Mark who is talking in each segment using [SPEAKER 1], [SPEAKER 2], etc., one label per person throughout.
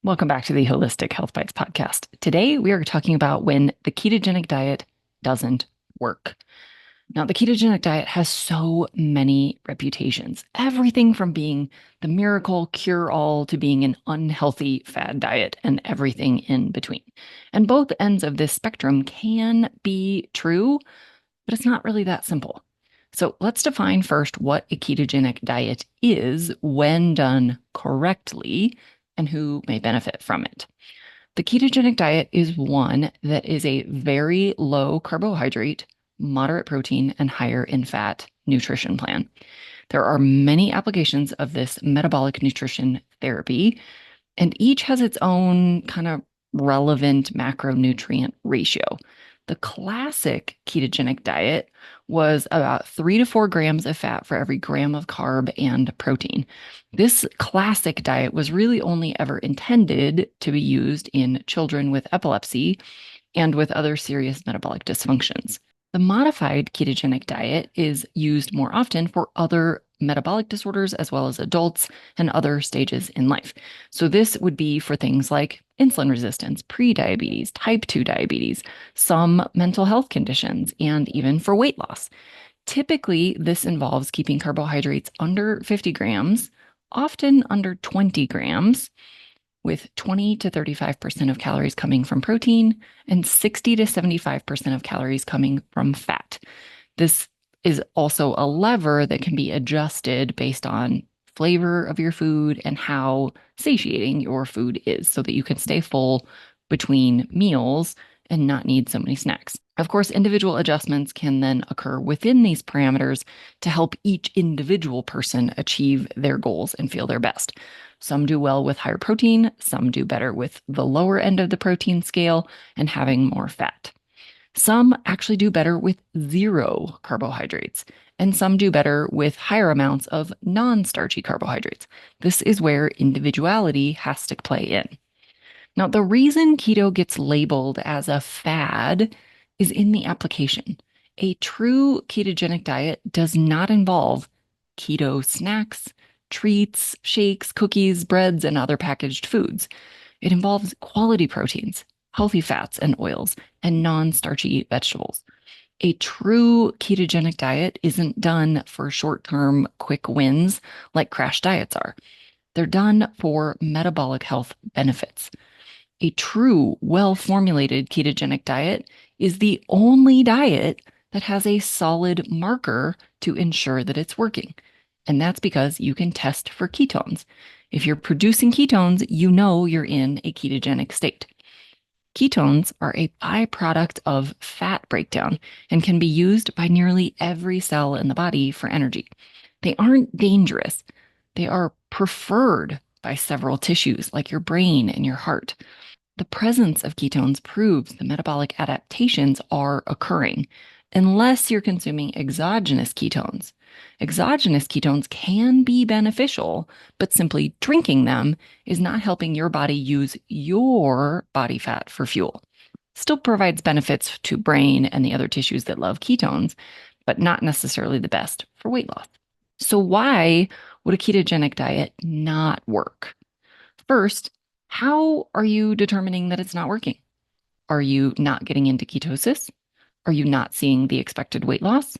[SPEAKER 1] Welcome back to the Holistic Health Bites podcast. Today, we are talking about when the ketogenic diet doesn't work. Now, the ketogenic diet has so many reputations, everything from being the miracle cure all to being an unhealthy fad diet and everything in between. And both ends of this spectrum can be true, but it's not really that simple. So let's define first what a ketogenic diet is when done correctly and who may benefit from it. The ketogenic diet is one that is a very low carbohydrate, moderate protein, and higher in fat nutrition plan. There are many applications of this metabolic nutrition therapy, and each has its own kind of relevant macronutrient ratio. The classic ketogenic diet was about 3 to 4 grams of fat for every gram of carb and protein. This classic diet was really only ever intended to be used in children with epilepsy and with other serious metabolic dysfunctions. The modified ketogenic diet is used more often for other metabolic disorders as well as adults and other stages in life. So, this would be for things like insulin resistance, prediabetes, type 2 diabetes, some mental health conditions, and even for weight loss. Typically, this involves keeping carbohydrates under 50 grams, often under 20 grams, with 20 to 35% of calories coming from protein and 60 to 75% of calories coming from fat. This is also a lever that can be adjusted based on flavor of your food and how satiating your food is so that you can stay full between meals and not need so many snacks. Of course, individual adjustments can then occur within these parameters to help each individual person achieve their goals and feel their best. Some do well with higher protein, some do better with the lower end of the protein scale and having more fat. Some actually do better with zero carbohydrates, and some do better with higher amounts of non-starchy carbohydrates. This is where individuality has to play in. Now, the reason keto gets labeled as a fad is in the application. A true ketogenic diet does not involve keto snacks, treats, shakes, cookies, breads, and other packaged foods. It involves quality proteins, healthy fats and oils, and non-starchy vegetables. A true ketogenic diet isn't done for short-term quick wins like crash diets are. They're done for metabolic health benefits. A true, well formulated ketogenic diet is the only diet that has a solid marker to ensure that it's working. And that's because you can test for ketones. If you're producing ketones, you know you're in a ketogenic state. Ketones are a byproduct of fat breakdown and can be used by nearly every cell in the body for energy. They aren't dangerous. They are preferred by several tissues like your brain and your heart. The presence of ketones proves the metabolic adaptations are occurring unless you're consuming exogenous ketones. Exogenous ketones can be beneficial, but simply drinking them is not helping your body use your body fat for fuel. Still provides benefits to brain and the other tissues that love ketones, but not necessarily the best for weight loss. So why would a ketogenic diet not work? First, how are you determining that it's not working? Are you not getting into ketosis? Are you not seeing the expected weight loss?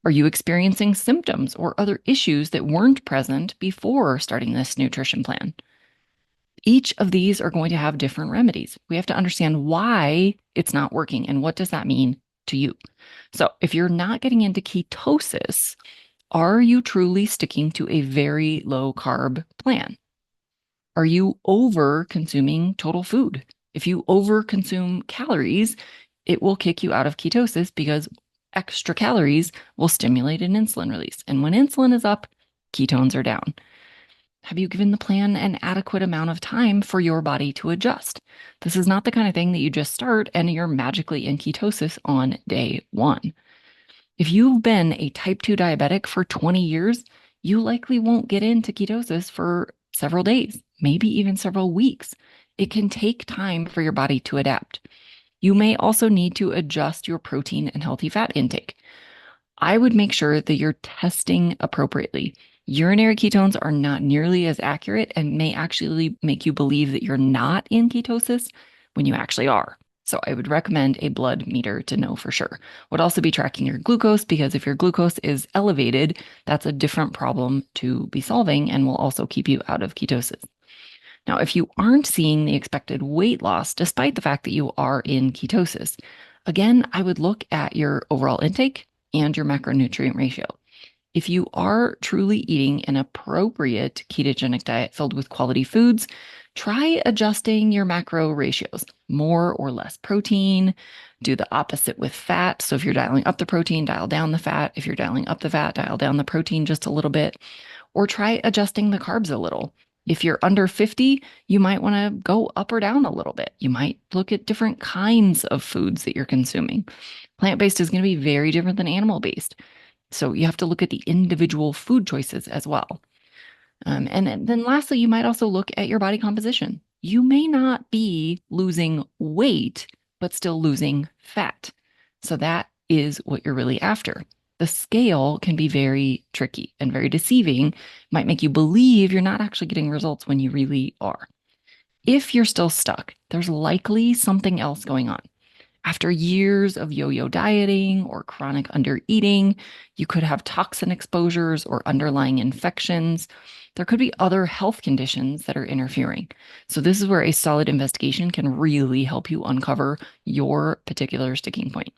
[SPEAKER 1] Are you experiencing symptoms or other issues that weren't present before starting this nutrition plan? Each of these are going to have different remedies. We have to understand why it's not working and what does that mean to you. So, if you're not getting into ketosis, are you truly sticking to a very low carb plan? Are you over consuming total food? If you over consume calories, it will kick you out of ketosis because extra calories will stimulate an insulin release. And when insulin is up, ketones are down. Have you given the plan an adequate amount of time for your body to adjust? This is not the kind of thing that you just start and you're magically in ketosis on day one. If you've been a type 2 diabetic for 20 years, you likely won't get into ketosis for several days, maybe even several weeks. It can take time for your body to adapt. You may also need to adjust your protein and healthy fat intake. I would make sure that you're testing appropriately. Urinary ketones are not nearly as accurate and may actually make you believe that you're not in ketosis when you actually are. So I would recommend a blood meter to know for sure. Would also be tracking your glucose because if your glucose is elevated, that's a different problem to be solving and will also keep you out of ketosis. Now, if you aren't seeing the expected weight loss, despite the fact that you are in ketosis, again, I would look at your overall intake and your macronutrient ratio. If you are truly eating an appropriate ketogenic diet filled with quality foods, try adjusting your macro ratios, more or less protein. Do the opposite with fat. So if you're dialing up the protein, dial down the fat. If you're dialing up the fat, dial down the protein just a little bit, or try adjusting the carbs a little. If you're under 50, you might want to go up or down a little bit. You might look at different kinds of foods that you're consuming. Plant-based is going to be very different than animal-based. So you have to look at the individual food choices as well. And then lastly, you might also look at your body composition. You may not be losing weight, but still losing fat. So that is what you're really after. The scale can be very tricky and very deceiving, might make you believe you're not actually getting results when you really are. If you're still stuck, there's likely something else going on. After years of yo yo dieting or chronic undereating, you could have toxin exposures or underlying infections. There could be other health conditions that are interfering. So, this is where a solid investigation can really help you uncover your particular sticking point.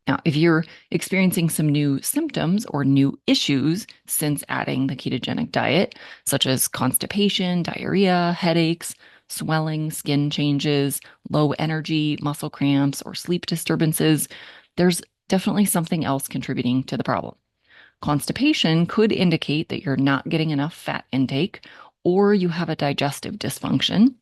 [SPEAKER 1] Now, if you're experiencing some new symptoms or new issues since adding the ketogenic diet, such as constipation, diarrhea, headaches, swelling, skin changes, low energy, muscle cramps, or sleep disturbances, there's definitely something else contributing to the problem. Constipation could indicate that you're not getting enough fat intake or you have a digestive dysfunction.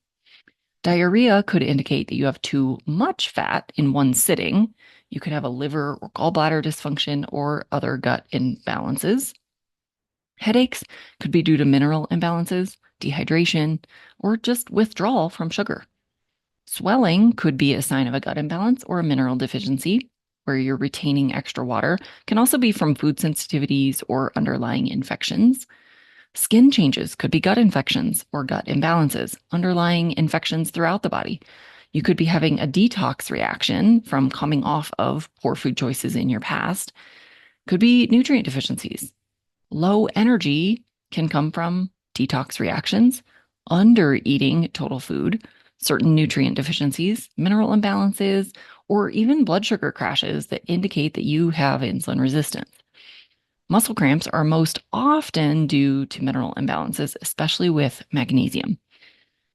[SPEAKER 1] Diarrhea could indicate that you have too much fat in one sitting. You could have a liver or gallbladder dysfunction or other gut imbalances. Headaches could be due to mineral imbalances, dehydration, or just withdrawal from sugar. Swelling could be a sign of a gut imbalance or a mineral deficiency, where you're retaining extra water. Can also be from food sensitivities or underlying infections. Skin changes could be gut infections or gut imbalances, underlying infections throughout the body. You could be having a detox reaction from coming off of poor food choices in your past. Could be nutrient deficiencies. Low energy can come from detox reactions, under eating total food, certain nutrient deficiencies, mineral imbalances, or even blood sugar crashes that indicate that you have insulin resistance. Muscle cramps are most often due to mineral imbalances, especially with magnesium.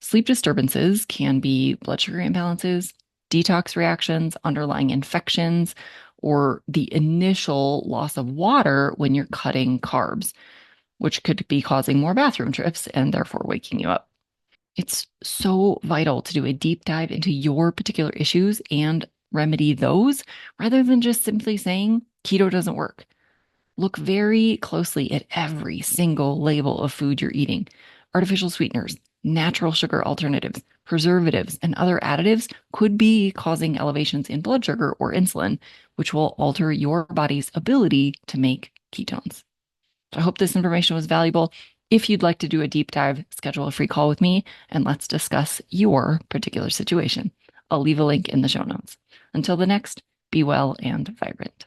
[SPEAKER 1] Sleep disturbances can be blood sugar imbalances, detox reactions, underlying infections, or the initial loss of water when you're cutting carbs, which could be causing more bathroom trips and therefore waking you up. It's so vital to do a deep dive into your particular issues and remedy those rather than just simply saying keto doesn't work. Look very closely at every single label of food you're eating. Artificial sweeteners, natural sugar alternatives, preservatives, and other additives could be causing elevations in blood sugar or insulin, which will alter your body's ability to make ketones. I hope this information was valuable. If you'd like to do a deep dive, schedule a free call with me and let's discuss your particular situation. I'll leave a link in the show notes. Until the next, be well and vibrant.